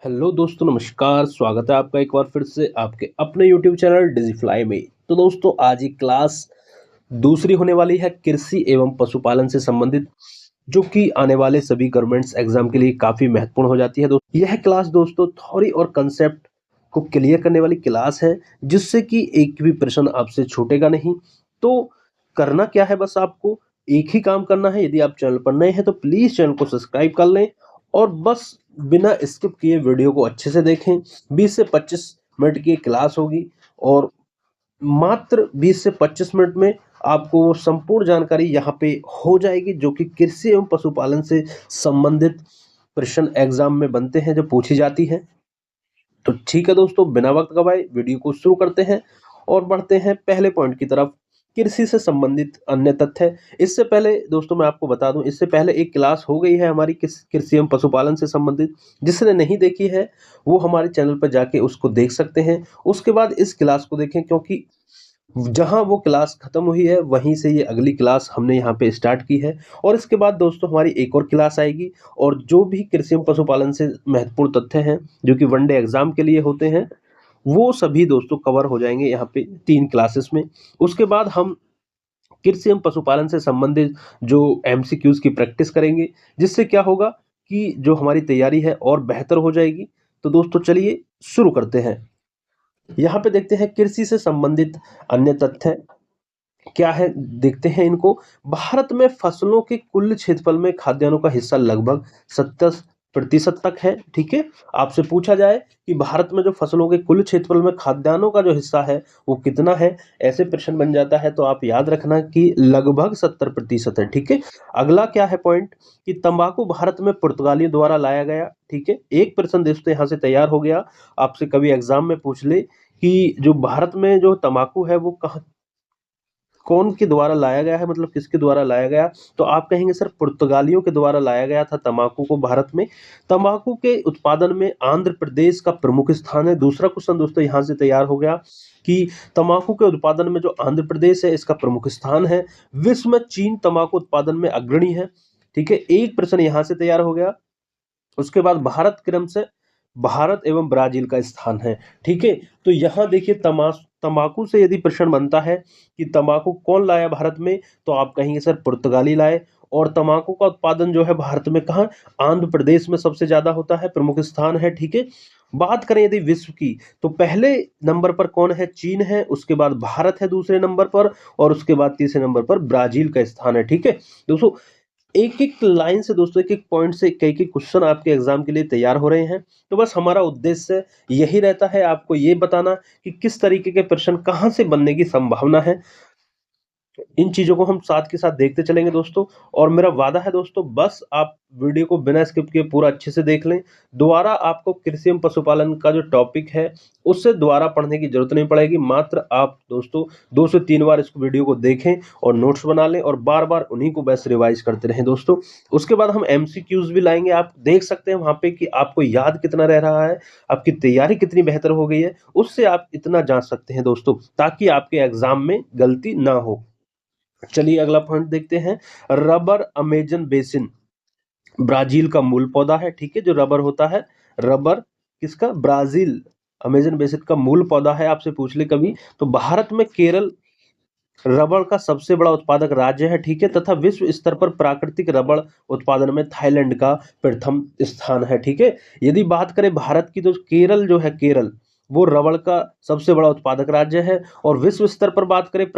Hello दोस्तों, नमस्कार। स्वागत है आपका एक बार फिर से आपके अपने यूट्यूब चैनल डिजिफ्लाई में। तो दोस्तों, आज की क्लास दूसरी होने वाली है कृषि एवं पशुपालन से संबंधित, जो कि आने वाले सभी गवर्नमेंट्स एग्जाम के लिए काफ़ी महत्वपूर्ण हो जाती है। दोस्तों, यह क्लास दोस्तों थ्योरी और कंसेप्ट को क्लियर करने वाली क्लास है, जिससे कि एक भी प्रश्न आपसे छूटेगा नहीं। तो करना क्या है, बस आपको एक ही काम करना है। यदि आप चैनल पर नए हैं तो प्लीज़ चैनल को सब्सक्राइब कर लें और बस बिना स्किप किए वीडियो को अच्छे से देखें। 20 से 25 मिनट की क्लास होगी और मात्र 20 से 25 मिनट में आपको वो संपूर्ण जानकारी यहाँ पे हो जाएगी, जो कि कृषि एवं पशुपालन से संबंधित प्रश्न एग्जाम में बनते हैं, जो पूछी जाती है। तो ठीक है दोस्तों, बिना वक्त गवाए वीडियो को शुरू करते हैं और बढ़ते हैं पहले पॉइंट की तरफ, कृषि से संबंधित अन्य तथ्य। इससे पहले दोस्तों मैं आपको बता दूं, इससे पहले एक क्लास हो गई है हमारी कृषि एवं पशुपालन से संबंधित। जिसने नहीं देखी है वो हमारे चैनल पर जाके उसको देख सकते हैं। उसके बाद इस क्लास को देखें, क्योंकि जहाँ वो क्लास खत्म हुई है वहीं से ये अगली क्लास हमने यहाँ पे स्टार्ट की है। और इसके बाद दोस्तों हमारी एक और क्लास आएगी, और जो भी कृषि एवं पशुपालन से महत्वपूर्ण तथ्य हैं, जो कि वनडे एग्जाम के लिए होते हैं, वो सभी दोस्तों कवर हो जाएंगे यहाँ पे 3 क्लासेस में। उसके बाद हम कृषि एवं पशुपालन से संबंधित जो एमसीक्यूज की प्रैक्टिस करेंगे, जिससे क्या होगा कि जो हमारी तैयारी है और बेहतर हो जाएगी। तो दोस्तों चलिए शुरू करते हैं। यहाँ पे देखते हैं कृषि से संबंधित अन्य तथ्य क्या है, देखते हैं इनको। भारत में फसलों के कुल क्षेत्रफल में खाद्यान्नों का हिस्सा लगभग 70% तक है। ठीक है, आपसे पूछा जाए कि भारत में जो फसलों के कुल क्षेत्रफल में खाद्यान्नों का जो हिस्सा है वो कितना है, ऐसे प्रश्न बन जाता है, तो आप याद रखना कि लगभग 70% है। ठीक है, अगला क्या है पॉइंट कि तंबाकू भारत में पुर्तगालियों द्वारा लाया गया। ठीक है, एक प्रश्न दोस्तों यहाँ से तैयार हो गया, आपसे कभी एग्जाम में पूछ ले कि जो भारत में जो तंबाकू है वो कहाँ, कौन के द्वारा लाया गया है, मतलब किसके द्वारा लाया गया, तो आप कहेंगे सर पुर्तगालियों के द्वारा लाया गया था तंबाकू को भारत में। तंबाकू के उत्पादन में आंध्र प्रदेश का प्रमुख स्थान है। दूसरा क्वेश्चन दोस्तों यहाँ से तैयार हो गया कि तंबाकू के उत्पादन में जो आंध्र प्रदेश है इसका प्रमुख स्थान है। विश्व में चीन तंबाकू उत्पादन में अग्रणी है। ठीक है, एक प्रश्न यहाँ से तैयार हो गया। उसके बाद भारत क्रम से भारत एवं ब्राजील का स्थान है। ठीक है, तो यहाँ देखिए तंबाकू से यदि प्रश्न बनता है कि तंबाकू कौन लाया भारत में, तो आप कहेंगे सर पुर्तगाली लाए। और तंबाकू का उत्पादन जो है भारत में कहाँ, आंध्र प्रदेश में सबसे ज्यादा होता है, प्रमुख स्थान है। ठीक है, बात करें यदि विश्व की, तो पहले नंबर पर कौन है, चीन है। उसके बाद भारत है दूसरे नंबर पर, और उसके बाद तीसरे नंबर पर ब्राजील का स्थान है। ठीक है दोस्तों, एक एक लाइन से दोस्तों, एक एक पॉइंट से कई कई क्वेश्चन आपके एग्जाम के लिए तैयार हो रहे हैं। तो बस हमारा उद्देश्य यही रहता है, आपको ये बताना कि किस तरीके के प्रश्न कहाँ से बनने की संभावना है। इन चीजों को हम साथ के साथ देखते चलेंगे दोस्तों। और मेरा वादा है दोस्तों, बस आप वीडियो को बिना स्किप किए पूरा अच्छे से देख लें। दोबारा आपको कृषि एवं पशुपालन का जो टॉपिक है उससे दोबारा पढ़ने की जरूरत नहीं पड़ेगी। मात्र आप दोस्तों 2 से 3 बार इस वीडियो को देखें और नोट्स बना लें, और बार बार उन्हीं को बस रिवाइज करते रहें दोस्तों। उसके बाद हम एमसीक्यूज भी लाएंगे, आप देख सकते हैं वहां पे कि आपको याद कितना रह रहा है, आपकी तैयारी कितनी बेहतर हो गई है, उससे आप इतना जान सकते हैं दोस्तों, ताकि आपके एग्जाम में गलती ना हो। चलिए अगला पॉइंट देखते हैं। रबर अमेजन बेसिन ब्राजील का मूल पौधा है। ठीक है, जो रबर होता है, रबर किसका, ब्राजील अमेजन बेसिन का मूल पौधा है। आपसे पूछ ले कभी, तो भारत में केरल रबर का सबसे बड़ा उत्पादक राज्य है। ठीक है, तथा विश्व स्तर पर प्राकृतिक रबर उत्पादन में थाईलैंड का प्रथम स्थान है। ठीक है, यदि बात करें भारत की, तो केरल जो है, केरल वो रबर का सबसे बड़ा उत्पादक राज्य है। और विश्व स्तर पर बात करें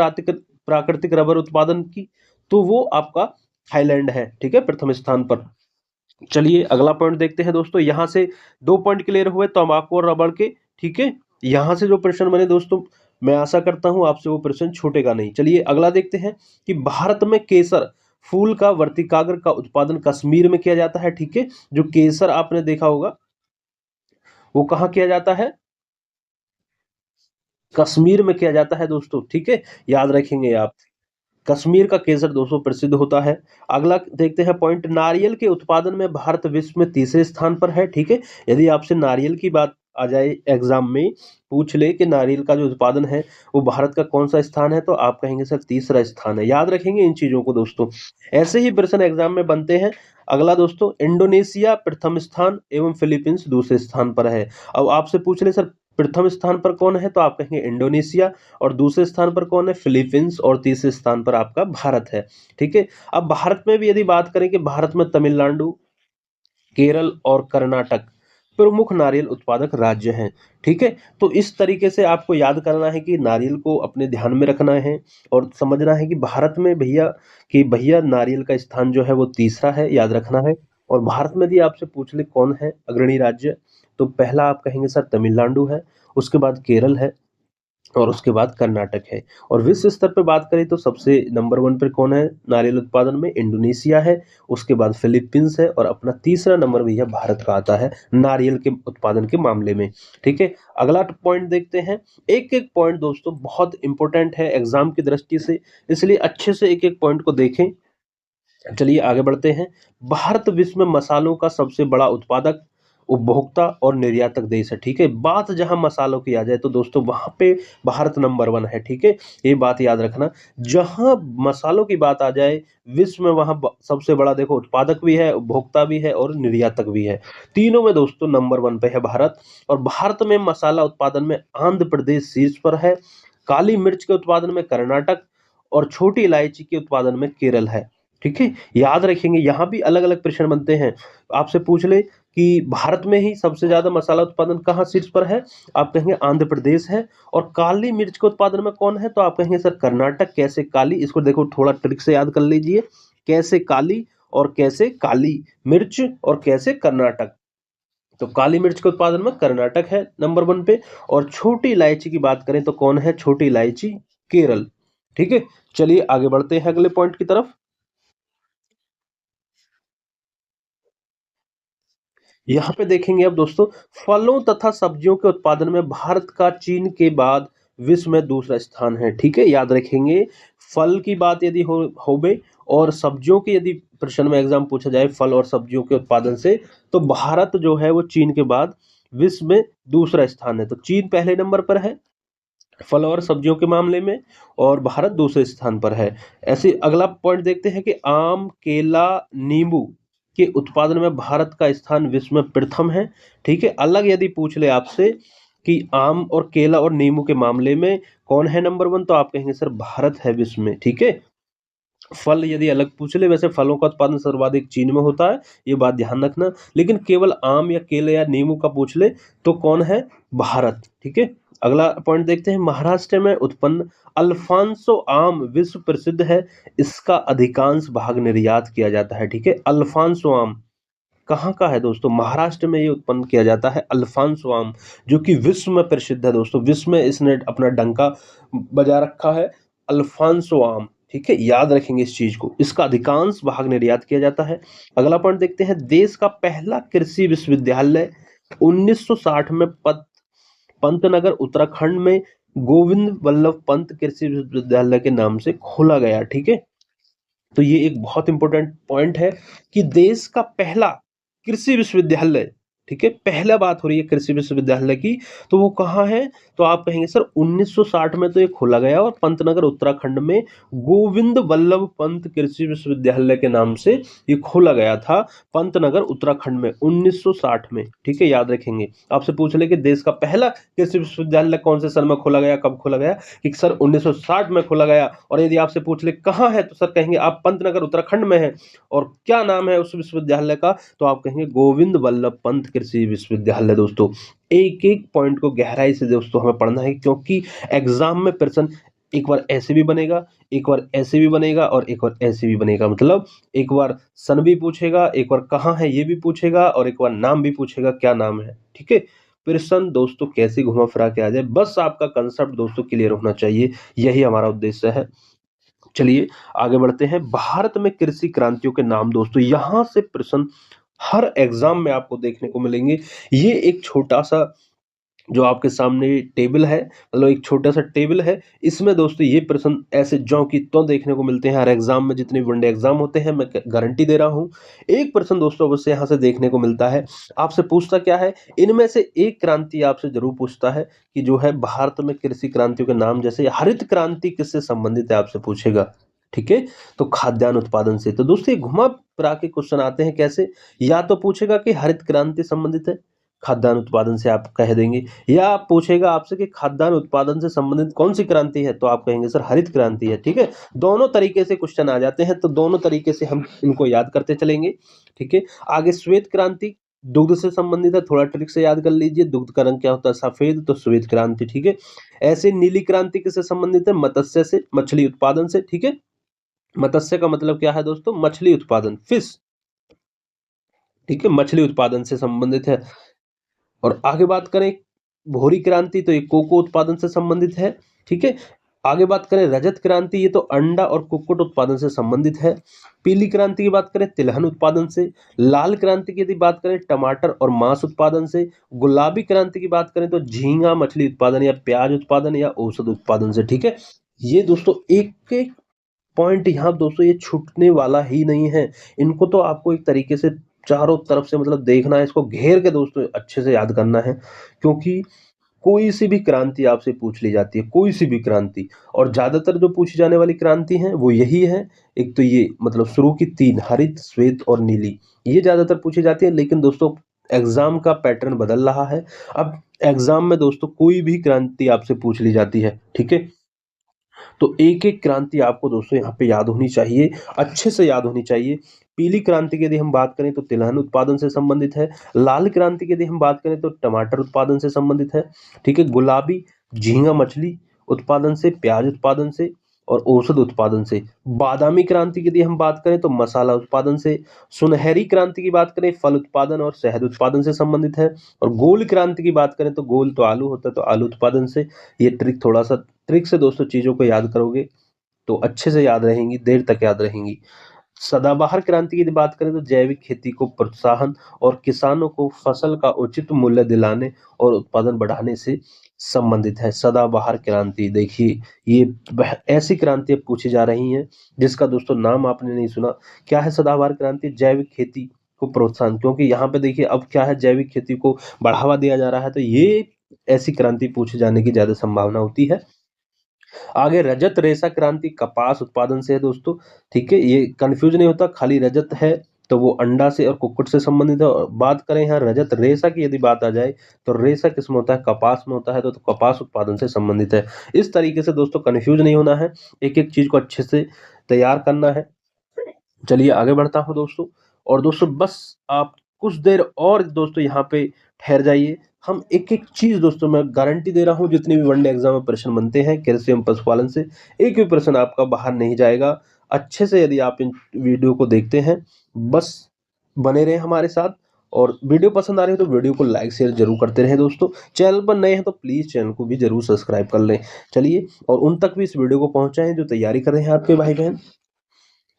प्राकृतिक रबर उत्पादन की, तो वो आपका थाईलैंड है। ठीक है, प्रथम स्थान पर। चलिए अगला पॉइंट देखते हैं दोस्तों। यहां से 2 पॉइंट क्लियर हुए, तंबाकू और रबर के। ठीक है, यहां से जो प्रश्न बने दोस्तों, मैं आशा करता हूं आपसे वो प्रश्न छूटेगा नहीं। चलिए अगला देखते हैं कि भारत में केसर फूल का वर्तिकाग्र का उत्पादन कश्मीर में किया जाता है। ठीक है, जो केसर आपने देखा होगा वो कहाँ किया जाता है, कश्मीर में किया जाता है दोस्तों। ठीक है, याद रखेंगे आप, कश्मीर का केसर दोस्तों प्रसिद्ध होता है। अगला देखते हैं पॉइंट, नारियल के उत्पादन में भारत विश्व में तीसरे स्थान पर है। ठीक है, यदि आपसे नारियल की बात आ जाए एग्जाम में, पूछ ले कि नारियल का जो उत्पादन है वो भारत का कौन सा स्थान है, तो आप कहेंगे सर तीसरा स्थान है। याद रखेंगे इन चीजों को दोस्तों, ऐसे ही प्रश्न एग्जाम में बनते हैं। अगला दोस्तों, इंडोनेशिया प्रथम स्थान एवं फिलीपींस दूसरे स्थान पर है। अब आपसे पूछ ले सर प्रथम स्थान पर कौन है, तो आप कहेंगे इंडोनेशिया, और दूसरे स्थान पर कौन है, फिलीपींस, और तीसरे स्थान पर आपका भारत है। ठीक है। अब भारत में भी यदि बात करें कि भारत में तमिलनाडु, केरल और कर्नाटक प्रमुख नारियल उत्पादक राज्य हैं। ठीक है। तो इस तरीके से आपको याद करना है कि नारियल को अपने ध्यान में रखना है और समझना है कि भारत में भैया नारियल का स्थान जो है वो तीसरा है, याद रखना है। और भारत में यदि आपसे पूछ ले कौन है अग्रणी राज्य, तो पहला आप कहेंगे सर तमिलनाडु है, उसके बाद केरल है, और उसके बाद कर्नाटक है। और विश्व स्तर पे बात करें तो सबसे नंबर 1 पे कौन है नारियल उत्पादन में, इंडोनेशिया है, उसके बाद फिलीपींस है, और अपना तीसरा नंबर भैया भारत का आता है नारियल के उत्पादन के मामले में। ठीक है। अगला पॉइंट देखते हैं। एक एक पॉइंट दोस्तों बहुत इंपॉर्टेंट है एग्जाम की दृष्टि से, इसलिए अच्छे से एक एक पॉइंट को देखें। चलिए आगे बढ़ते हैं। भारत विश्व में मसालों का सबसे बड़ा उत्पादक, उपभोक्ता और निर्यातक देश है। ठीक है। बात जहां मसालों की आ जाए तो दोस्तों वहां पे भारत नंबर 1 है। ठीक है। ये बात याद रखना। जहां मसालों की बात आ जाए विश्व में, वहां सबसे बड़ा देखो उत्पादक भी है, उपभोक्ता भी है और निर्यातक भी है। तीनों में दोस्तों नंबर 1 पे है भारत। और भारत में मसाला उत्पादन में आंध्र प्रदेश शीर्ष पर है, काली मिर्च के उत्पादन में कर्नाटक, और छोटी इलायची के उत्पादन में केरल है। ठीक है। याद रखेंगे यहाँ भी अलग अलग प्रश्न बनते हैं। आपसे पूछ ले कि भारत में ही सबसे ज्यादा मसाला उत्पादन कहाँ शीर्ष पर है, आप कहेंगे आंध्र प्रदेश है। और काली मिर्च के उत्पादन में कौन है, तो आप कहेंगे सर कर्नाटक। कैसे काली, इसको देखो थोड़ा ट्रिक से याद कर लीजिए, कैसे काली और कैसे काली मिर्च और कैसे कर्नाटक। तो काली मिर्च के उत्पादन में कर्नाटक है नंबर 1 पे। और छोटी इलायची की बात करें तो कौन है, छोटी इलायची, केरल। ठीक है। चलिए आगे बढ़ते हैं अगले पॉइंट की तरफ। यहाँ पे देखेंगे अब दोस्तों, फलों तथा सब्जियों के उत्पादन में भारत का चीन के बाद विश्व में दूसरा स्थान है। ठीक है। याद रखेंगे, फल की बात यदि हो गई, और सब्जियों की यदि प्रश्न में एग्जाम पूछा जाए फल और सब्जियों के उत्पादन से, तो भारत जो है वो चीन के बाद विश्व में दूसरा स्थान है। तो चीन पहले नंबर पर है फल और सब्जियों के मामले में, और भारत दूसरे स्थान पर है। ऐसे अगला पॉइंट देखते हैं कि आम, केला, नींबू के उत्पादन में भारत का स्थान विश्व में प्रथम है। ठीक है। अलग यदि पूछ ले आपसे कि आम और केला और नींबू के मामले में कौन है नंबर 1, तो आप कहेंगे सर भारत है विश्व में। ठीक है। फल यदि अलग पूछ ले, वैसे फलों का उत्पादन सर्वाधिक चीन में होता है, ये बात ध्यान रखना। लेकिन केवल आम या केले या नींबू का पूछ ले तो कौन है, भारत। ठीक है। अगला पॉइंट देखते हैं। महाराष्ट्र में उत्पन्न अल्फांसो आम विश्व प्रसिद्ध है, इसका अधिकांश भाग निर्यात किया जाता है। ठीक है। अल्फांसो आम कहाँ का है दोस्तों, महाराष्ट्र में ये उत्पन्न किया जाता है अल्फांसो आम, जो कि विश्व में प्रसिद्ध है दोस्तों। विश्व में इसने अपना डंका बजा रखा है, अल्फांसो आम। ठीक है। याद रखेंगे इस चीज को, इसका अधिकांश भाग निर्यात किया जाता है। अगला पॉइंट देखते हैं। देश का पहला कृषि विश्वविद्यालय 1960 में पंतनगर उत्तराखंड में गोविंद वल्लभ पंत कृषि विश्वविद्यालय के नाम से खोला गया। ठीक है। तो ये एक बहुत इंपॉर्टेंट पॉइंट है कि देश का पहला कृषि विश्वविद्यालय, ठीक है, पहला बात हो रही है कृषि विश्वविद्यालय की, तो वो कहाँ है, तो आप कहेंगे सर 1960 में तो ये खोला गया और पंतनगर उत्तराखंड में गोविंद वल्लभ पंत कृषि विश्वविद्यालय के नाम से ये खोला गया था, पंतनगर उत्तराखंड में 1960 में। ठीक है। याद रखेंगे। आपसे पूछ ले कि देश का पहला कृषि विश्वविद्यालय कौन से सन में खोला गया, कब खोला गया, कि सर 1960 में खोला गया। और यदि आपसे पूछ ले कहाँ है, तो सर कहेंगे आप पंतनगर उत्तराखंड में है। और क्या नाम है उस विश्वविद्यालय का, तो आप कहेंगे गोविंद वल्लभ पंत कृषि विश्वविद्यालय। दोस्तों एक एक पॉइंट को गहराई से दोस्तों हमें पढ़ना है, क्योंकि एग्जाम में प्रश्न एक बार ऐसे भी बनेगा, एक बार ऐसे भी बनेगा और एक बार ऐसे भी बनेगा। मतलब एक बार सन भी पूछेगा, एक बार कहाँ है ये भी पूछेगा, और एक बार नाम भी पूछेगा क्या नाम है। ठीक है। प्रश्न दोस्तों कैसे घुमा फिरा के आ जाए, बस आपका कंसेप्ट दोस्तों क्लियर होना चाहिए, यही हमारा उद्देश्य है। चलिए आगे बढ़ते हैं। भारत में कृषि क्रांतियों के नाम दोस्तों, यहां से प्रश्न हर एग्जाम में आपको देखने को मिलेंगे। ये एक छोटा सा जो आपके सामने टेबल है, मतलब एक छोटा सा टेबल है, इसमें दोस्तों ये प्रश्न ऐसे ज्यों की त्यों देखने को मिलते हैं हर एग्जाम में। जितने भी वनडे एग्जाम होते हैं, मैं गारंटी दे रहा हूँ, एक प्रश्न दोस्तों अवश्य यहाँ से देखने को मिलता है। आपसे पूछता क्या है, इनमें से एक क्रांति आपसे जरूर पूछता है कि जो है भारत में कृषि क्रांतियों के नाम, जैसे हरित क्रांति किससे संबंधित है आपसे पूछेगा, ठीक है, तो खाद्यान्न उत्पादन से। तो दोस्तों ये घुमा फिरा के क्वेश्चन आते हैं कैसे, या तो पूछेगा कि हरित क्रांति संबंधित है, खाद्यान्न उत्पादन से आप कह देंगे, या आप पूछेगा आपसे कि खाद्यान्न उत्पादन से संबंधित कौन सी क्रांति है, तो आप कहेंगे सर हरित क्रांति है, ठीक है। दोनों तरीके से क्वेश्चन आ जाते हैं, तो दोनों तरीके से हम इनको याद करते चलेंगे, ठीक है। आगे श्वेत क्रांति दुग्ध से संबंधित है, थोड़ा ट्रिक से याद कर लीजिए, दुग्ध का रंग क्या होता है सफेद, तो श्वेत क्रांति, ठीक है। ऐसे नीली क्रांति किससे संबंधित है, मत्स्य से, मछली उत्पादन से, ठीक है। मत्स्य का मतलब क्या है दोस्तों, मछली उत्पादन, फिश, ठीक है, मछली उत्पादन से संबंधित है। और आगे बात करें भूरी क्रांति, तो ये कोको उत्पादन से संबंधित है, ठीक है। आगे बात करें रजत क्रांति, ये तो अंडा और कुक्कुट उत्पादन से संबंधित है। पीली क्रांति की बात करें तिलहन उत्पादन से। लाल क्रांति की यदि बात करें टमाटर और मांस उत्पादन से। गुलाबी क्रांति की बात करें तो झींगा मछली उत्पादन या प्याज उत्पादन या औषध उत्पादन से, ठीक है। ये दोस्तों एक एक पॉइंट यहाँ दोस्तों ये छूटने वाला ही नहीं है, इनको तो आपको एक तरीके से चारों तरफ से मतलब देखना है, इसको घेर के दोस्तों अच्छे से याद करना है, क्योंकि कोई सी भी क्रांति आपसे पूछ ली जाती है, कोई सी भी क्रांति, और ज्यादातर जो पूछी जाने वाली क्रांति है वो यही है। एक तो ये मतलब शुरू की तीन, हरित श्वेत और नीली, ये ज्यादातर पूछी जाती है। लेकिन दोस्तों एग्जाम का पैटर्न बदल रहा है, अब एग्जाम में दोस्तों कोई भी क्रांति आपसे पूछ ली जाती है, ठीक है। तो एक एक क्रांति आपको दोस्तों यहाँ पे याद होनी चाहिए, अच्छे से याद होनी चाहिए। पीली क्रांति की यदि हम बात करें तो तिलहन उत्पादन से संबंधित है। लाल क्रांति की यदि हम बात करें तो टमाटर उत्पादन से संबंधित है, ठीक है। गुलाबी झींगा मछली उत्पादन से, प्याज उत्पादन से और औषध उत्पादन से। बादामी क्रांति की यदि हम बात करें तो मसाला उत्पादन से। सुनहरी क्रांति की बात करें फल उत्पादन और शहद उत्पादन से संबंधित है। और गोल क्रांति की बात करें तो गोल तो आलू होता है, तो आलू उत्पादन से। ये ट्रिक थोड़ा सा ट्रिक से दोस्तों चीजों को याद करोगे तो अच्छे से याद रहेंगी, देर तक याद रहेंगी। सदाबहार क्रांति की बात करें तो जैविक खेती को प्रोत्साहन और किसानों को फसल का उचित मूल्य दिलाने और उत्पादन बढ़ाने से संबंधित है। सदाबहार क्रांति देखिए, ये ऐसी क्रांति अब पूछी जा रही हैं जिसका दोस्तों नाम आपने नहीं सुना। क्या है सदाबहार क्रांति, जैविक खेती को प्रोत्साहन, क्योंकि यहाँ पे देखिए अब क्या है, जैविक खेती को बढ़ावा दिया जा रहा है, तो ये ऐसी क्रांति पूछे जाने की ज्यादा संभावना होती है। आगे रजत रेशा क्रांति कपास उत्पादन से है दोस्तों, ठीक है। ये कंफ्यूज नहीं होता, खाली रजत है तो वो अंडा से और कुक्कुट से संबंधित है। और बात करें यहाँ रजत रेशा की यदि बात आ जाए तो रेशा किसमें होता है, कपास में होता है, तो कपास उत्पादन से संबंधित है। इस तरीके से दोस्तों कंफ्यूज नहीं होना है, एक एक चीज को अच्छे से तैयार करना है। चलिए आगे बढ़ता हूँ दोस्तों। और दोस्तों बस आप कुछ देर और दोस्तों यहाँ पे ठहर जाइए, हम एक एक चीज दोस्तों मैं गारंटी दे रहा हूँ, जितने भी वनडे एग्जाम में प्रश्न बनते हैं कृषि एवं पशुपालन से, एक भी प्रश्न आपका बाहर नहीं जाएगा। अच्छे से यदि आप इन वीडियो को देखते हैं, बस बने रहे हमारे साथ। और वीडियो पसंद आ रही है तो वीडियो को लाइक शेयर जरूर करते रहें दोस्तों। चैनल पर नए हैं तो प्लीज चैनल को भी जरूर सब्सक्राइब कर लें। चलिए, और उन तक भी इस वीडियो को पहुंचाएं जो तैयारी कर रहे हैं आपके भाई बहन।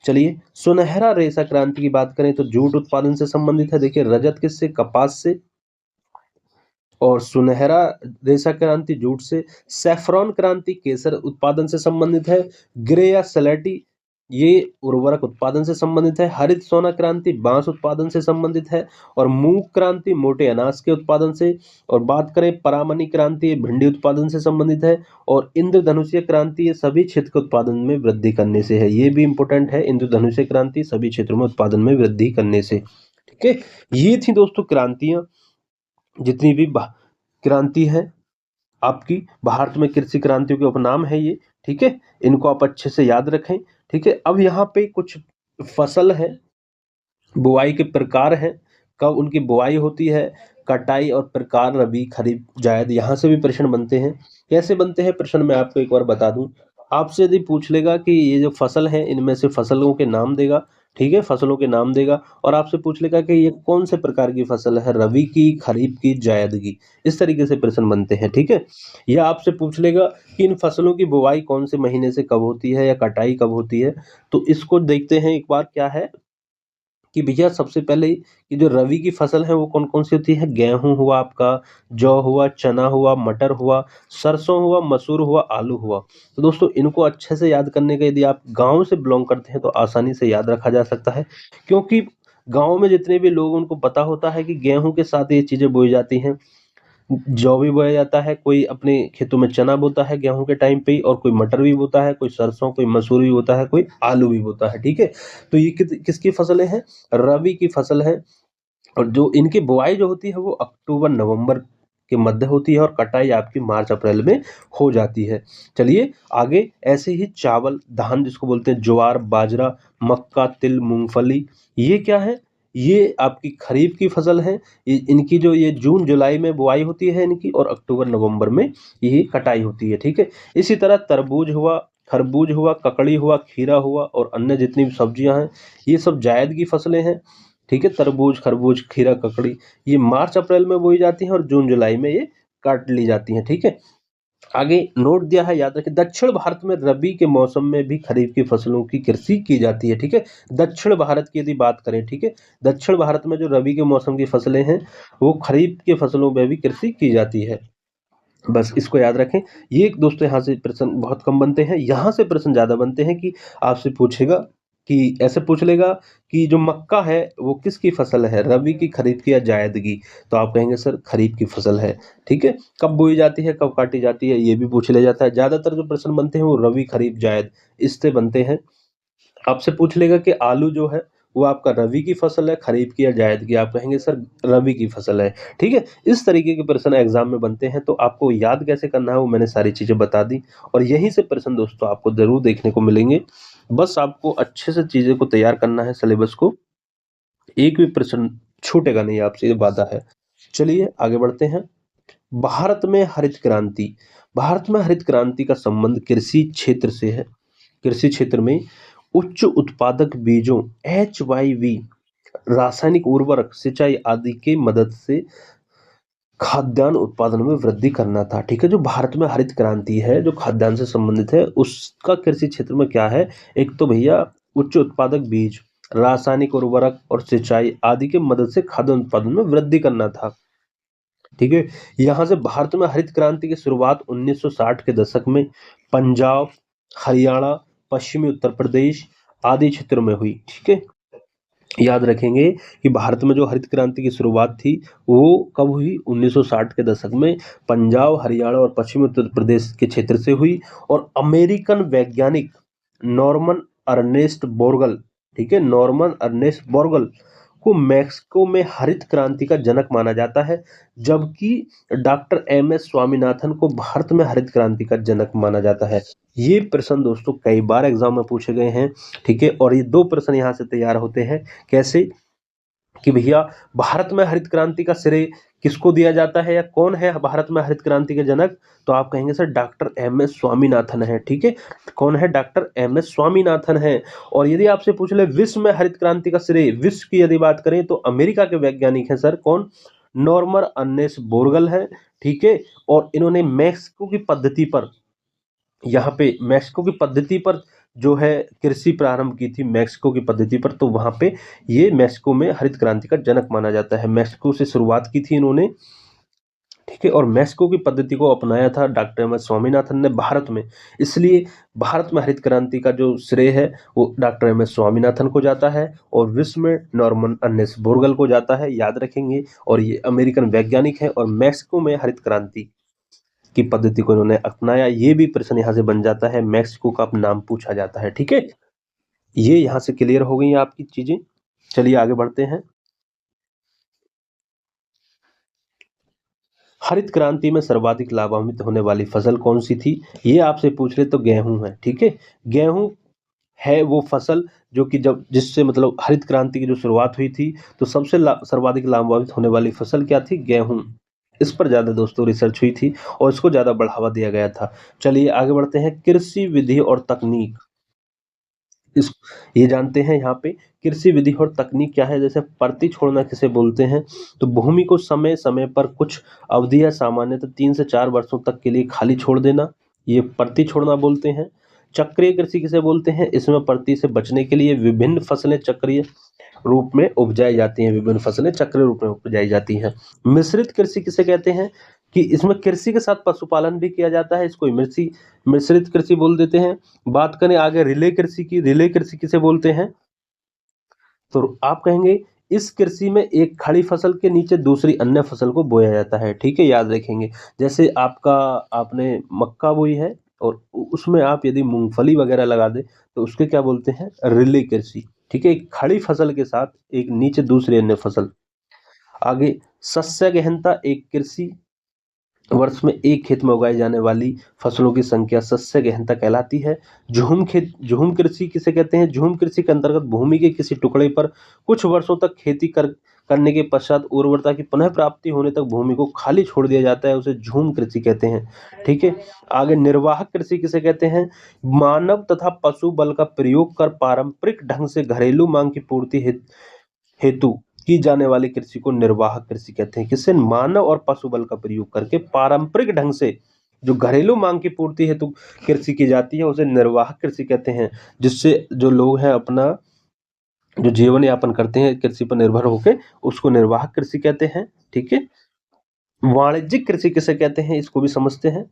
चलिए, सुनहरा रेशा क्रांति की बात करें तो जूट उत्पादन से संबंधित है। देखिए रजत किससे, कपास से, और सुनहरा रेशा क्रांति जूट से। सैफरॉन क्रांति केसर उत्पादन से संबंधित है। ग्रे या सलेटी ये उर्वरक उत्पादन से संबंधित है। हरित सोना क्रांति बांस उत्पादन से संबंधित है। और मूंग क्रांति मोटे अनाज के उत्पादन से। और बात करें परामनी क्रांति, ये भिंडी उत्पादन से संबंधित है। और इंद्रधनुषीय क्रांति ये सभी क्षेत्र के उत्पादन में वृद्धि करने से है। ये भी इंपॉर्टेंट है, इंद्रधनुषीय क्रांति सभी क्षेत्रों में उत्पादन में वृद्धि करने से, ठीक है। ये थी दोस्तों क्रांतियां, जितनी भी क्रांति है आपकी भारत में, कृषि क्रांतियों के उपनाम है ये, ठीक है। इनको आप अच्छे से याद रखें, ठीक है। अब यहाँ पे कुछ फसल है, बुआई के प्रकार हैं, कब उनकी बुआई होती है, कटाई और प्रकार रबी खरीफ जायद, यहाँ से भी प्रश्न बनते हैं। कैसे बनते हैं प्रश्न मैं आपको एक बार बता दूं। आपसे यदि पूछ लेगा कि ये जो फसल है इनमें से फसलों के नाम देगा, ठीक है, फसलों के नाम देगा। और आपसे पूछ लेगा कि ये कौन से प्रकार की फसल है, रबी की, खरीफ की, जायद की। इस तरीके से प्रश्न बनते हैं, ठीक है। या आपसे पूछ लेगा कि इन फसलों की बुआई कौन से महीने से कब होती है या कटाई कब होती है। तो इसको देखते हैं एक बार क्या है। कि भैया सबसे पहले कि जो रबी की फसल है वो कौन-कौन सी होती है? गेहूँ हुआ आपका, जौ हुआ, चना हुआ, मटर हुआ, सरसों हुआ, मसूर हुआ, आलू हुआ। तो दोस्तों इनको अच्छे से याद करने का यदि आप गाँव से बिलॉन्ग करते हैं तो आसानी से याद रखा जा सकता है। क्योंकि गाँव में जितने भी लोग उनको पता होता है कि गेहूँ के साथ ये चीज़ें बोई जाती हैं। जौ भी बोया जाता है, कोई अपने खेतों में चना बोता है गेहूँ के टाइम पे ही और कोई मटर भी बोता है, कोई सरसों, कोई मसूर भी बोता है, कोई आलू भी बोता है, ठीक है? तो ये किसकी फसलें हैं? रबी की फसल है और जो इनकी बुआई जो होती है वो अक्टूबर-नवंबर के मध्य होती है और कटाई आपकी मार्च-अप्रैल में हो जाती है। चलिए आगे ऐसे ही चावल, धान जिसको बोलते हैं ज्वार, बाजरा, मक्का, तिल, मूँगफली ये क्या है? ये आपकी खरीफ की फसल है। इनकी जो ये जून-जुलाई में बुआई होती है इनकी और अक्टूबर-नवंबर में ये कटाई होती है, ठीक है? इसी तरह तरबूज हुआ, खरबूज हुआ, ककड़ी हुआ, खीरा हुआ और अन्य जितनी भी सब्जियाँ हैं, ये सब जायद की फसलें हैं। ठीक है, तरबूज, खरबूज, खीरा, ककड़ी ये मार्च-अप्रैल में बोई जाती हैं और जून-जुलाई में ये काट ली जाती हैं, ठीक है? आगे नोट दिया है याद रखें दक्षिण भारत में रबी के मौसम में भी खरीफ की फसलों की कृषि की जाती है, ठीक है? दक्षिण भारत की यदि बात करें, ठीक है? दक्षिण भारत में जो रबी के मौसम की फसलें हैं, वो खरीफ की फसलों में भी कृषि की जाती है। बस इसको याद रखें। ये दोस्तों यहाँ से प्रश्न बहुत कम बनते हैं, यहाँ से प्रश्न ज़्यादा बनते हैं कि आपसे पूछेगा कि ऐसे पूछ लेगा कि जो मक्का है वो किसकी फसल है? रबी की, खरीफ की या जायद की? तो आप कहेंगे सर खरीफ की फसल है, ठीक है? कब बोई जाती है, कब काटी जाती है, ये भी पूछ लिया जाता है। ज़्यादातर जो प्रश्न बनते हैं वो रबी, खरीफ, जायद इससे बनते हैं। आपसे पूछ लेगा कि आलू जो है वो आपका रबी की फसल है, खरीफ की या जायद की? आप कहेंगे सर रबी की फसल है, ठीक है? इस तरीके के प्रश्न एग्ज़ाम में बनते हैं, तो आपको याद कैसे करना है वो मैंने सारी चीज़ें बता दी और यहीं से प्रश्न दोस्तों आपको ज़रूर देखने को मिलेंगे। बस आपको अच्छे से चीज़ें को तैयार करना है सिलेबस को, एक भी प्रश्न छूटेगा नहीं आपसे ये वादा है। चलिए आगे बढ़ते हैं। भारत में हरित क्रांति, भारत में हरित क्रांति का संबंध कृषि क्षेत्र से है। कृषि क्षेत्र में उच्च उत्पादक बीजों HYV रासायनिक उर्वरक, सिंचाई आदि की मदद से खाद्यान्न उत्पादन में वृद्धि करना था, ठीक है? जो भारत में हरित क्रांति है, जो खाद्यान्न से संबंधित है, उसका कृषि क्षेत्र में क्या है? एक तो भैया उच्च उत्पादक बीज, रासायनिक उर्वरक और सिंचाई आदि की मदद से खाद्यान्न उत्पादन में वृद्धि करना था, ठीक है? यहाँ से भारत में हरित क्रांति की शुरुआत 1960 के दशक में पंजाब, हरियाणा, पश्चिमी उत्तर प्रदेश आदि क्षेत्रों में हुई, ठीक है? याद रखेंगे कि भारत में जो हरित क्रांति की शुरुआत थी वो कब हुई 1960 के दशक में पंजाब, हरियाणा और पश्चिमी उत्तर प्रदेश के क्षेत्र से हुई और अमेरिकन वैज्ञानिक नॉर्मन अर्नेस्ट बोरगल, ठीक है, नॉर्मन अर्नेस्ट बोरगल को मैक्सिको में हरित क्रांति का जनक माना जाता है, जबकि डॉक्टर एम.एस. स्वामीनाथन को भारत में हरित क्रांति का जनक माना जाता है। ये प्रश्न दोस्तों कई बार एग्जाम में पूछे गए हैं, ठीक है, और ये दो प्रश्न यहाँ से तैयार होते हैं कैसे कि भैया भारत में हरित क्रांति का श्रेय किसको दिया जाता है या कौन है भारत में हरित क्रांति के जनक? तो आप कहेंगे सर डॉक्टर एम.एस. स्वामीनाथन है, ठीक है? कौन है? Doctor MS. स्वामीनाथन है। और यदि आपसे पूछ ले विश्व में हरित क्रांति का श्रेय, विश्व की यदि बात करें तो अमेरिका के वैज्ञानिक हैं सर, कौन? नॉर्मन अर्नेस्ट बोरगल है, ठीक है? और इन्होंने मैक्सिको की पद्धति पर, यहाँ पे मैक्सिको की पद्धति पर जो है कृषि प्रारंभ की थी मैक्सिको की पद्धति पर, तो वहाँ पे ये मैक्सिको में हरित क्रांति का जनक माना जाता है। मैक्सिको से शुरुआत की थी इन्होंने, ठीक है, और मैक्सिको की पद्धति को अपनाया था डॉक्टर एम एस स्वामीनाथन ने भारत में। इसलिए भारत में हरित क्रांति का जो श्रेय है वो डॉक्टर एम एस स्वामीनाथन को जाता है और विश्व में नॉर्मन अर्नेस्ट बोरगल को जाता है, याद रखेंगे। और ये अमेरिकन वैज्ञानिक है और मैक्सिको में हरित क्रांति की पद्धति को इन्होंने अपनाया। ये भी प्रश्न यहाँ से बन जाता है, मैक्सिको का नाम पूछा जाता है, ठीक है? ये यहाँ से क्लियर हो गई आपकी चीजें। चलिए आगे बढ़ते हैं। हरित क्रांति में सर्वाधिक लाभान्वित होने वाली फसल कौन सी थी? ये आपसे पूछ रहे तो गेहूं है, ठीक है? गेहूं है वो फसल जो कि जब जिससे मतलब हरित क्रांति की जो शुरुआत हुई थी तो सबसे सर्वाधिक लाभान्वित होने वाली फसल क्या थी? गेहूं। इस पर ज्यादा दोस्तों रिसर्च हुई थी और इसको ज्यादा बढ़ावा दिया गया था। चलिए आगे बढ़ते हैं। कृषि विधि और तकनीक, इस ये जानते हैं यहाँ पे कृषि विधि और तकनीक क्या है। जैसे परती छोड़ना किसे बोलते हैं? तो भूमि को समय समय पर कुछ अवधि या सामान्यतः 3 से 4 वर्षों तक के लिए खाली छोड़ देना, ये परती छोड़ना बोलते हैं। चक्रीय कृषि किसे बोलते हैं? इसमें परती से बचने के लिए विभिन्न फसलें चक्रीय रूप में उपजाई जाती हैं, विभिन्न फसलें चक्र रूप में उपजाई जाती हैं। मिश्रित कृषि किसे कहते हैं कि इसमें कृषि के साथ पशुपालन भी किया जाता है, इसको मिश्रित कृषि बोल देते हैं। बात करें आगे रिले कृषि की, रिले कृषि किसे बोलते हैं, तो आप कहेंगे इस कृषि में एक खड़ी फसल के नीचे दूसरी अन्य फसल को बोया जाता है, ठीक है, याद रखेंगे। जैसे आपने मक्का बोई है और उसमें आप यदि मूंगफली वगैरह लगा दें तो उसके क्या बोलते हैं, रिले कृषि, ठीक है। एक खड़ी फसल के साथ एक नीचे दूसरी अन्य फसल। आगे शस्य गहनता, एक कृषि वर्ष में एक खेत में उगाई जाने वाली फसलों की संख्या शस्य गहनता कहलाती है। झूम कृषि किसे कहते हैं, झूम कृषि के अंतर्गत भूमि के किसी टुकड़े पर कुछ वर्षों तक खेती करने के पश्चात उर्वरता की पुनः प्राप्ति होने तक भूमि को खाली छोड़ दिया जाता है, उसे झूम कृषि कहते हैं, ठीक है। आगे निर्वाहक कृषि किसे कहते हैं, मानव तथा पशु बल का प्रयोग कर पारंपरिक ढंग से घरेलू मांग की पूर्ति हेतु की जाने वाली कृषि को निर्वाहक कृषि कहते हैं। किससे, मानव और पशु बल का प्रयोग करके पारंपरिक ढंग से जो घरेलू मांग की पूर्ति हेतु कृषि की जाती है उसे निर्वाहक कृषि कहते हैं। जिससे जो लोग हैं अपना जो जीवन यापन करते हैं कृषि पर निर्भर होकर, उसको निर्वाहक कृषि कहते हैं, ठीक है। वाणिज्यिक कृषि किसे कहते हैं, इसको भी समझते हैं।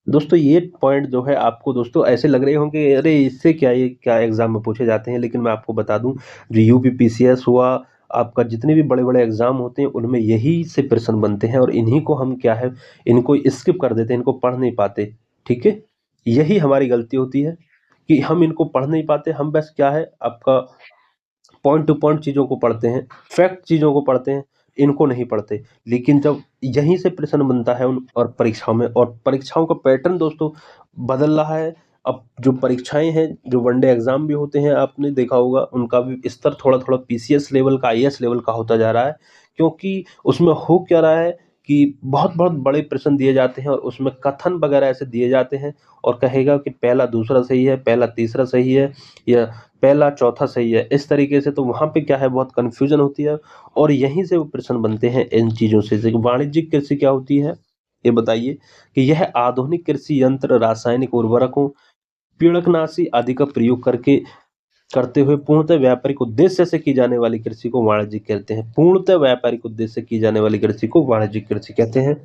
दोस्तों ये पॉइंट जो है आपको दोस्तों ऐसे लग रहे होंगे अरे इससे क्या, ये क्या एग्जाम में पूछे जाते हैं, लेकिन मैं आपको बता दूं जो यूपीपीसीएस हुआ, आपका जितने भी बड़े बड़े एग्जाम होते हैं उनमें यही से प्रश्न बनते हैं और इन्हीं को हम क्या है, इनको स्किप कर देते हैं, इनको पढ़ नहीं पाते, ठीक है। यही हमारी गलती होती है कि हम इनको पढ़ नहीं पाते, हम बस क्या है आपका पॉइंट टू पॉइंट चीज़ों को पढ़ते हैं, फैक्ट चीज़ों को पढ़ते हैं, इनको नहीं पढ़ते। लेकिन जब यहीं से प्रश्न बनता है उन और परीक्षाओं में, और परीक्षाओं का पैटर्न दोस्तों बदल रहा है। अब जो परीक्षाएं हैं, जो वनडे एग्जाम भी होते हैं, आपने देखा होगा उनका भी स्तर थोड़ा थोड़ा पीसीएस लेवल का, आईएएस लेवल का होता जा रहा है। क्योंकि उसमें हो क्या रहा है कि बहुत बहुत बड़े प्रश्न दिए जाते हैं और उसमें कथन वगैरह ऐसे दिए जाते हैं और कहेगा कि पहला दूसरा सही है, पहला तीसरा सही है, या पहला चौथा सही है, इस तरीके से। तो वहाँ पे क्या है, बहुत कन्फ्यूजन होती है और यहीं से वो प्रश्न बनते हैं इन चीज़ों से। जैसे कि वाणिज्यिक कृषि क्या होती है, ये बताइए कि यह आधुनिक कृषि यंत्र, रासायनिक उर्वरकों, पीड़कनाशी आदि का प्रयोग करते हुए पूर्णतः व्यापारिक उद्देश्य से की जाने वाली कृषि को वाणिज्यिक कहते हैं। पूर्णतः व्यापारिक उद्देश्य से की जाने वाली कृषि को वाणिज्यिक कृषि कहते हैं।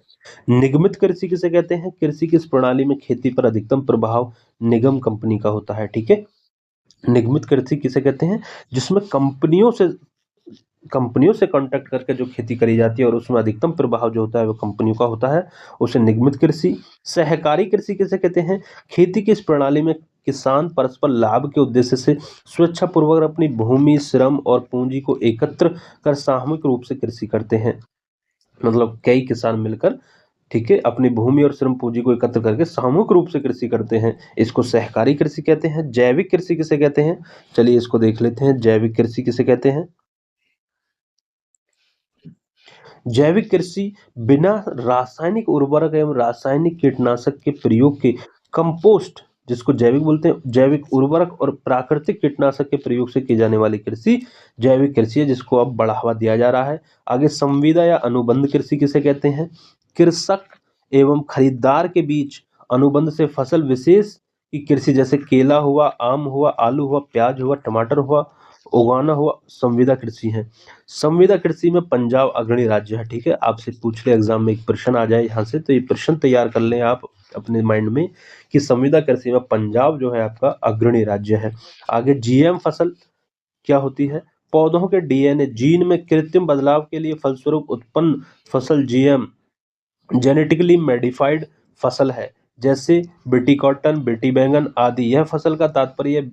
निगमित कृषि किसे कहते हैं, कृषि की इस प्रणाली में खेती पर अधिकतम प्रभाव निगम कंपनी का होता है, ठीक है। निगमित कृषि किसे कहते हैं, जिसमें कंपनियों से कांटेक्ट करके जो खेती करी जाती है और उसमें अधिकतम प्रभाव जो होता है वो कंपनियों का होता है, उसे निगमित कृषि। सहकारी कृषि किसे कहते हैं, खेती की इस प्रणाली में किसान परस्पर लाभ के उद्देश्य से स्वेच्छापूर्वक अपनी भूमि, श्रम और पूंजी को एकत्र कर सामूहिक रूप से कृषि करते हैं। मतलब कई किसान मिलकर, ठीक है, अपनी भूमि और श्रम पूंजी को एकत्र करके सामूहिक रूप से कृषि करते हैं, इसको सहकारी कृषि कहते हैं। जैविक कृषि किसे कहते हैं, चलिए इसको देख लेते हैं। जैविक कृषि किसे कहते हैं, जैविक कृषि बिना रासायनिक उर्वरक एवं रासायनिक कीटनाशक के प्रयोग के कंपोस्ट, जिसको जैविक बोलते हैं, जैविक उर्वरक और प्राकृतिक कीटनाशक के प्रयोग से की जाने वाली कृषि जैविक कृषि है, जिसको अब बढ़ावा दिया जा रहा है। आगे संविदा या अनुबंध कृषि किसे कहते हैं, कृषक एवं खरीदार के बीच अनुबंध से फसल विशेष की कृषि, जैसे केला हुआ, आम हुआ, आलू हुआ, प्याज हुआ, टमाटर हुआ, उगाना हुआ, संविदा कृषि है। संविदा कृषि में पंजाब अग्रणी राज्य है, ठीक है। आपसे पूछ ले एग्जाम में एक प्रश्न आ जाए यहाँ से, तो ये प्रश्न तैयार कर लें आप अपने माइंड में कि संविदा कृषि में पंजाब जो है आपका अग्रणी राज्य है। आगे जीएम फसल क्या होती है, पौधों के डीएनए जीन में कृत्रिम बदलाव के लिए फलस्वरूप उत्पन्न फसल जीएम जेनेटिकली मॉडिफाइड फसल है, जैसे बीटी कॉटन, बीटी बैंगन आदि। यह फसल का तात्पर्य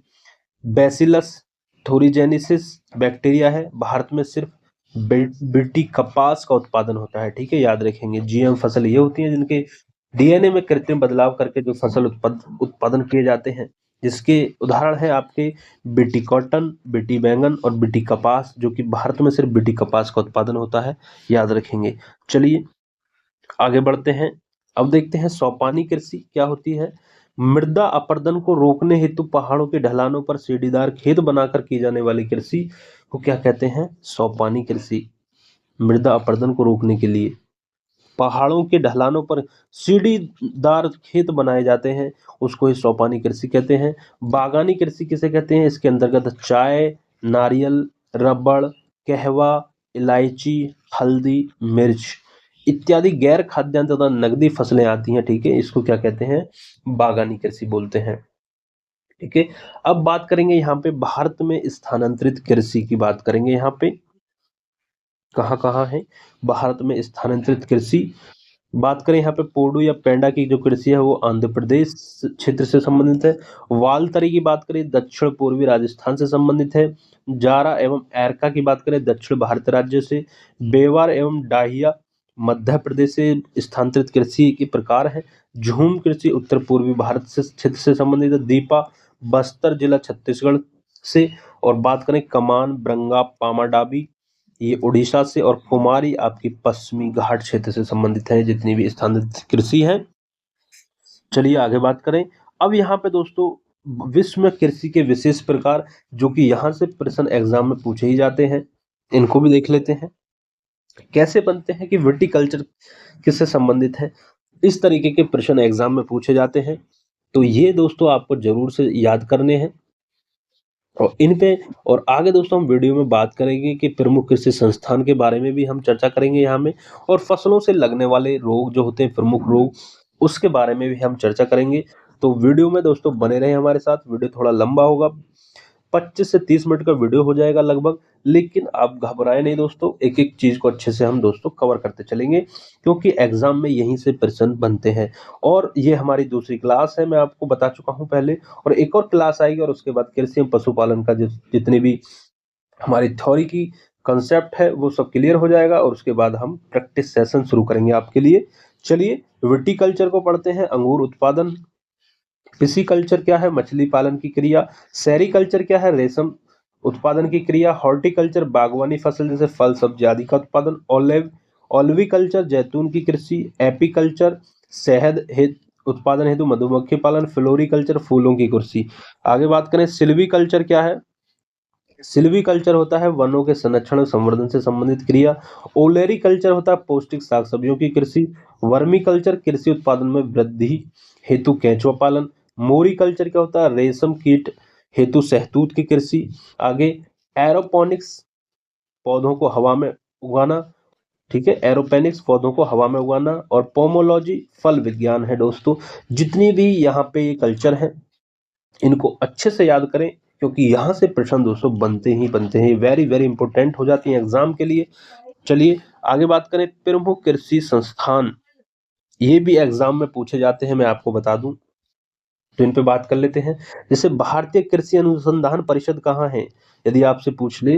बैसिलस थोरिजेनेसिस बैक्टीरिया है। भारत में सिर्फ बीटी कपास का उत्पादन होता है, ठीक है, याद रखेंगे। जीएम फसल ये होती है जिनके डीएनए में कृत्रिम बदलाव करके जो फसल उत्पादन किए जाते हैं, जिसके उदाहरण है आपके बीटी कॉटन, बीटी बैंगन और बीटी कपास, जो कि भारत में सिर्फ बीटी कपास का उत्पादन होता है, याद रखेंगे। चलिए आगे बढ़ते हैं। अब देखते हैं सोपानी कृषि क्या होती है। मृदा अपरदन को रोकने हेतु पहाड़ों के ढलानों पर सीढ़ीदार खेत बनाकर की जाने वाली कृषि को क्या कहते हैं, सोपानी कृषि। मृदा अपरदन को रोकने के लिए पहाड़ों के ढलानों पर सीढ़ीदार खेत बनाए जाते हैं, उसको ही सोपानी कृषि कहते हैं। बागानी कृषि किसे कहते हैं, इसके अंतर्गत चाय, नारियल, रबड़, कहवा, इलायची, हल्दी, मिर्च इत्यादि गैर खाद्यान्न तथा नगदी फसलें आती हैं। ठीक है, इसको क्या कहते हैं? बागानी कृषि बोलते हैं। ठीक है, अब बात करेंगे यहाँ पे भारत में स्थानांतरित कृषि की बात करेंगे। यहाँ पे कहाँ कहाँ है भारत में स्थानांतरित कृषि? बात करें यहाँ पे पोडू या पेंडा की जो कृषि है वो आंध्र प्रदेश क्षेत्र से संबंधित है। वालतरी की बात करें दक्षिण पूर्वी राजस्थान से संबंधित है। जारा एवं एरका की बात करें दक्षिण भारत राज्य से। बेवार एवं डाहिया मध्य प्रदेश से स्थानांतरित कृषि के प्रकार है। झूम कृषि उत्तर पूर्वी भारत से क्षेत्र से संबंधित है। दीपा बस्तर जिला छत्तीसगढ़ से। और बात करें कमान, ब्रंगा, पामाडाबी ये उड़ीसा से। और कुमारी आपकी पश्चिमी घाट क्षेत्र से संबंधित है, जितनी भी स्थानांतरित कृषि है। चलिए आगे बात करें। अब यहाँ पे दोस्तों विश्व में कृषि के विशेष प्रकार जो कि यहाँ से प्रश्न एग्जाम में पूछे ही जाते हैं, इनको भी देख लेते हैं। कैसे बनते हैं कि विटिकल्चर किससे संबंधित है, इस तरीके के प्रश्न एग्जाम में पूछे जाते हैं। तो ये दोस्तों आपको जरूर से याद करने हैं और इन पे। और आगे दोस्तों हम वीडियो में बात करेंगे कि प्रमुख कृषि संस्थान के बारे में भी हम चर्चा करेंगे यहाँ में। और फसलों से लगने वाले रोग जो होते हैं, प्रमुख रोग, उसके बारे में भी हम चर्चा करेंगे। तो वीडियो में दोस्तों बने रहे हमारे साथ। वीडियो थोड़ा लंबा होगा, 25 से 30 मिनट का वीडियो हो जाएगा लगभग। लेकिन आप घबराए नहीं दोस्तों, एक एक चीज को अच्छे से हम दोस्तों कवर करते चलेंगे, क्योंकि एग्जाम में यहीं से प्रश्न बनते हैं। और ये हमारी दूसरी क्लास है, मैं आपको बता चुका हूं पहले। और एक और क्लास आएगी और उसके बाद कृषि एवं पशुपालन का जितनी भी हमारी थ्योरी की कंसेप्ट है वो सब क्लियर हो जाएगा। और उसके बाद हम प्रैक्टिस सेशन शुरू करेंगे आपके लिए। चलिए विटिकल्चर को पढ़ते हैं। अंगूर उत्पादन। पिसिकल्चर क्या है? मछली पालन की क्रिया। सेरीकल्चर क्या है? रेशम उत्पादन की क्रिया। हॉर्टिकल्चर बागवानी फसल जैसे फल सब्जी आदि का उत्पादन। ओलिविकल्चर जैतून की कृषि। एपीकल्चर शहद उत्पादन हेतु मधुमक्खी पालन। फ्लोरिकल्चर फूलों की कृषि। आगे बात करें सिल्वीकल्चर क्या है? सिल्वीकल्चर होता है वनों के संरक्षण और संवर्धन से संबंधित क्रिया। ओलेरीकल्चर होता है पौष्टिक साग सब्जियों की कृषि। वर्मीकल्चर कृषि उत्पादन में वृद्धि हेतु केंचुआ पालन। मोरीकल्चर क्या होता है? रेशम कीट हेतु शहतूत की कृषि। आगे एरोपोनिक्स पौधों को हवा में उगाना। ठीक है, एरोपेनिक्स पौधों को हवा में उगाना। और पोमोलॉजी फल विज्ञान है दोस्तों। जितनी भी यहाँ पे ये कल्चर है इनको अच्छे से याद करें, क्योंकि यहां से प्रश्न दोस्तों बनते ही बनते हैं, वेरी वेरी इंपॉर्टेंट हो जाती हैं एग्जाम के लिए। चलिए आगे बात करें। प्रमुख कृषि संस्थान ये भी एग्जाम में पूछे जाते हैं, मैं आपको बता दूं। तो इन पे बात कर लेते हैं। जैसे भारतीय कृषि अनुसंधान परिषद कहाँ है? यदि आपसे पूछ ले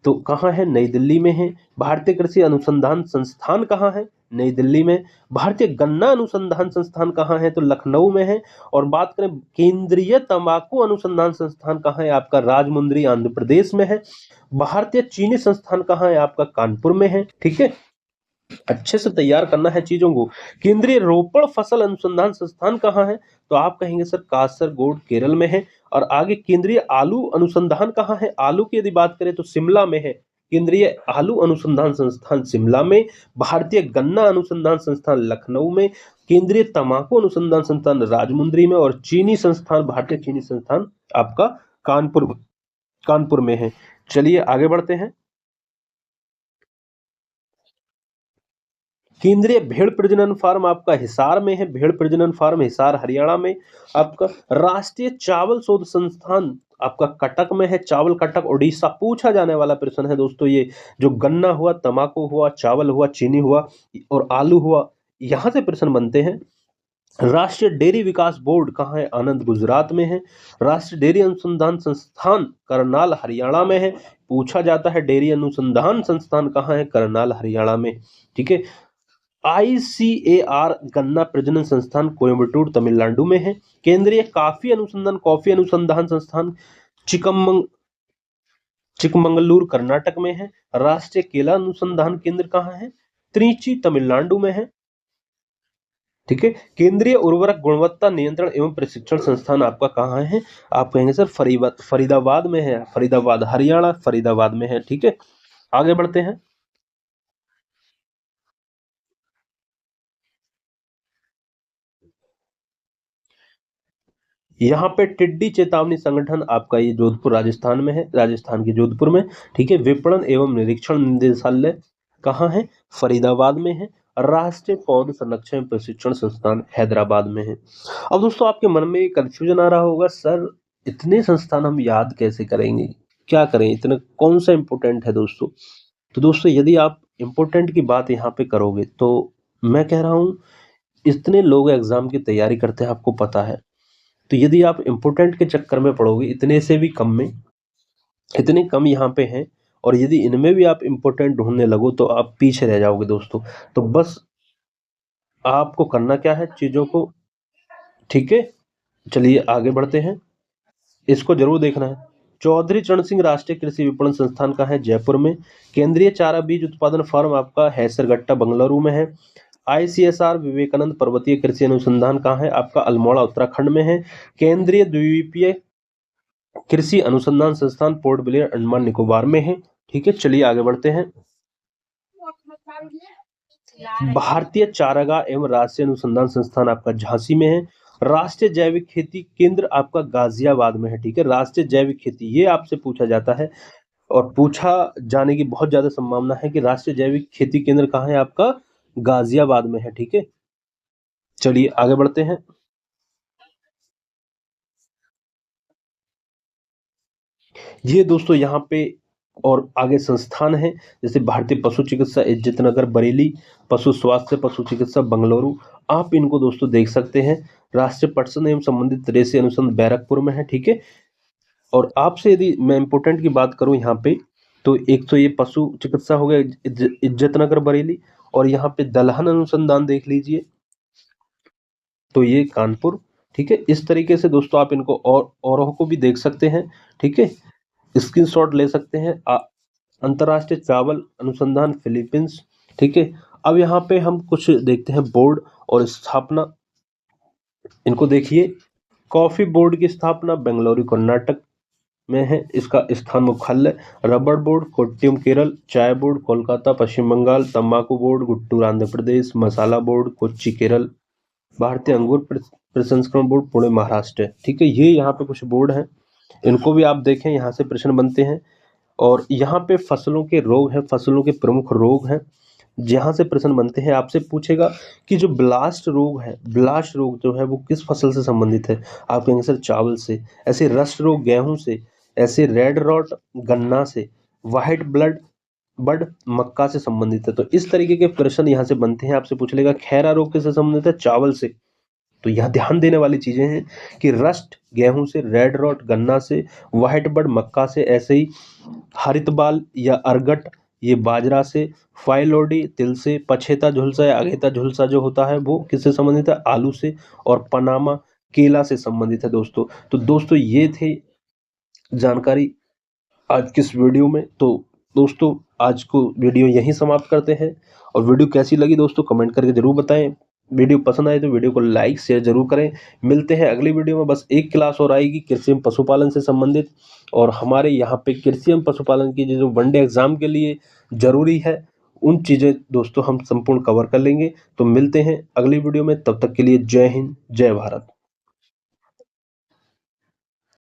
तो कहाँ है? नई दिल्ली में है। भारतीय कृषि अनुसंधान संस्थान कहाँ है? नई दिल्ली में। भारतीय गन्ना अनुसंधान संस्थान कहाँ है? तो लखनऊ में है। और बात करें केंद्रीय तंबाकू अनुसंधान संस्थान कहाँ है? आपका राजमुंद्री आंध्र प्रदेश में है। भारतीय चीनी संस्थान कहाँ है? आपका कानपुर में है। ठीक है, अच्छे से तैयार करना है चीजों को। केंद्रीय रोपड़ फसल अनुसंधान संस्थान कहाँ है? तो आप कहेंगे सर कासरगोड केरल में है। और आगे केंद्रीय आलू अनुसंधान कहाँ है? आलू की यदि बात करें तो शिमला में है। केंद्रीय आलू अनुसंधान संस्थान शिमला में। भारतीय गन्ना अनुसंधान संस्थान लखनऊ में। केंद्रीय तंबाकू अनुसंधान संस्थान राजमुंद्री में। और चीनी संस्थान, भारतीय चीनी संस्थान आपका कानपुर कानपुर में है। चलिए आगे बढ़ते हैं। केंद्रीय भेड़ प्रजनन फार्म आपका हिसार में है। भेड़ प्रजनन फार्म हिसार हरियाणा में। आपका राष्ट्रीय चावल शोध संस्थान आपका कटक में है। चावल कटक उड़ीसा। पूछा जाने वाला प्रश्न है दोस्तों ये। जो गन्ना हुआ, तंबाकू हुआ, चावल हुआ, चीनी हुआ और आलू हुआ, यहां से प्रश्न बनते हैं। राष्ट्रीय डेयरी विकास बोर्ड कहाँ है? आनंद गुजरात में है। राष्ट्रीय डेयरी अनुसंधान संस्थान करनाल हरियाणा में है। पूछा जाता है डेयरी अनुसंधान संस्थान कहाँ है? करनाल हरियाणा में। ठीक है, आईसीएआर गन्ना प्रजनन संस्थान कोयम्बटूर तमिलनाडु में है। केंद्रीय कॉफी अनुसंधान संस्थान चिकमंग चिकमंगलूर कर्नाटक में है। राष्ट्रीय केला अनुसंधान केंद्र कहाँ है? त्रिची तमिलनाडु में है। ठीक है, केंद्रीय उर्वरक गुणवत्ता नियंत्रण एवं प्रशिक्षण संस्थान आपका कहाँ है? आप कहेंगे सर फरीदाबाद में है। फरीदाबाद हरियाणा, फरीदाबाद में है। ठीक है, आगे बढ़ते हैं। यहाँ पे टिड्डी चेतावनी संगठन आपका ये जोधपुर राजस्थान में है, राजस्थान के जोधपुर में, ठीक है। विपणन एवं निरीक्षण निदेशालय कहाँ है? फरीदाबाद में है। राष्ट्रीय पौध संरक्षण प्रशिक्षण संस्थान हैदराबाद में है। अब दोस्तों आपके मन में कंफ्यूजन आ रहा होगा, सर इतने संस्थान हम याद कैसे करेंगे, क्या करें, इतना कौन सा इंपॉर्टेंट है दोस्तों? तो दोस्तों यदि आप इम्पोर्टेंट की बात यहाँ पे करोगे तो मैं कह रहा हूँ, इतने लोग एग्जाम की तैयारी करते हैं आपको पता है, तो यदि आप इम्पोर्टेंट के चक्कर में पड़ोगे इतने से भी कम में, इतने कम यहाँ पे हैं, और यदि इनमें भी आप इम्पोर्टेंट ढूंढने लगो तो आप पीछे रह जाओगे दोस्तों। तो बस आपको करना क्या है चीज़ों को, ठीक है। चलिए आगे बढ़ते हैं, इसको जरूर देखना है। चौधरी चरण सिंह राष्ट्रीय कृषि विपणन संस्थान का है? जयपुर में। केंद्रीय चारा बीज उत्पादन फर्म आपका हैसरगट्टा बंगलुरु में है। आईसीएसआर विवेकानंद पर्वतीय कृषि अनुसंधान कहाँ है? आपका अल्मोड़ा उत्तराखंड में है। केंद्रीय द्वीपीय कृषि अनुसंधान संस्थान पोर्ट ब्लेयर अंडमान निकोबार में है, ठीक है। चलिए आगे बढ़ते हैं। भारतीय चारागाह एवं राष्ट्रीय अनुसंधान संस्थान आपका झांसी में है। राष्ट्रीय जैविक खेती केंद्र आपका गाजियाबाद में है, ठीक है। राष्ट्रीय जैविक खेती ये आपसे पूछा जाता है और पूछा जाने की बहुत ज्यादा संभावना है कि राष्ट्रीय जैविक खेती केंद्र कहाँ है? आपका गाजियाबाद में है, ठीक है। चलिए आगे बढ़ते हैं। ये दोस्तों यहाँ पे और आगे संस्थान है, जैसे भारतीय पशु चिकित्सा इज्जत नगर बरेली, पशु स्वास्थ्य पशु चिकित्सा बंगलुरु, आप इनको दोस्तों देख सकते हैं। राष्ट्रीय पटसन एवं संबंधित रेसे अनुसंधान बैरकपुर में है, ठीक है। और आपसे यदि मैं इंपोर्टेंट की बात करूं यहाँ पे, तो एक तो ये पशु चिकित्सा हो गया इज्जत नगर बरेली, और यहाँ पे दलहन अनुसंधान देख लीजिए, तो ये कानपुर, ठीक है। इस तरीके से दोस्तों आप इनको और औरों को भी देख सकते हैं, ठीक है। स्क्रीनशॉट ले सकते हैं। अंतर्राष्ट्रीय चावल अनुसंधान फिलीपींस, ठीक है। अब यहाँ पे हम कुछ देखते हैं बोर्ड और स्थापना, इनको देखिए। कॉफी बोर्ड की स्थापना बेंगलुरु कर्नाटक में है, इसका स्थान मुख्यालय। Rubber board Kottayam Kerala. चाय बोर्ड कोलकाता पश्चिम बंगाल। तंबाकू बोर्ड गुट्टूर आंध्र प्रदेश। मसाला बोर्ड कोच्चि केरल। भारतीय अंगूर प्रसंस्करण बोर्ड पुणे महाराष्ट्र, ठीक है। ये यहाँ पे कुछ बोर्ड हैं, इनको भी आप देखें, यहाँ से प्रश्न बनते हैं। और यहाँ पे फसलों के रोग हैं, फसलों के प्रमुख रोग हैं, जहाँ से प्रश्न बनते हैं। आपसे पूछेगा कि जो ब्लास्ट रोग है, ब्लास्ट रोग जो है वो किस फसल से संबंधित है? आप कहेंगे सर चावल से। ऐसे रस्ट रोग गेहूं से। ऐसे रेड रॉट गन्ना से। व्हाइट ब्लड बड मक्का से संबंधित है। तो इस तरीके के प्रश्न यहाँ से बनते हैं। आपसे पूछ लेगा खैरा रोग किससे संबंधित है? चावल से। तो यहाँ ध्यान देने वाली चीजें हैं कि रस्ट गेहूं से, रेड रॉट गन्ना से, व्हाइट बर्ड मक्का से, ऐसे ही हरित बाल या अर्गट ये बाजरा से, फाइलोडी तिल से, पछेता झुलसा या अगेता झुलसा जो होता है वो किससे संबंधित है? आलू से। और पनामा केला से संबंधित है दोस्तों। तो दोस्तों ये थे जानकारी आज किस वीडियो में। तो दोस्तों आज को वीडियो यहीं समाप्त करते हैं, और वीडियो कैसी लगी दोस्तों कमेंट करके जरूर बताएं। वीडियो पसंद आए तो वीडियो को लाइक शेयर जरूर करें। मिलते हैं अगली वीडियो में। बस एक क्लास और आएगी कृषि एवं पशुपालन से संबंधित, और हमारे यहाँ पे कृषि एवं पशुपालन की जो वनडे एग्जाम के लिए जरूरी है उन चीज़ें दोस्तों हम संपूर्ण कवर कर लेंगे। तो मिलते हैं अगली वीडियो में, तब तक के लिए जय हिंद जय भारत।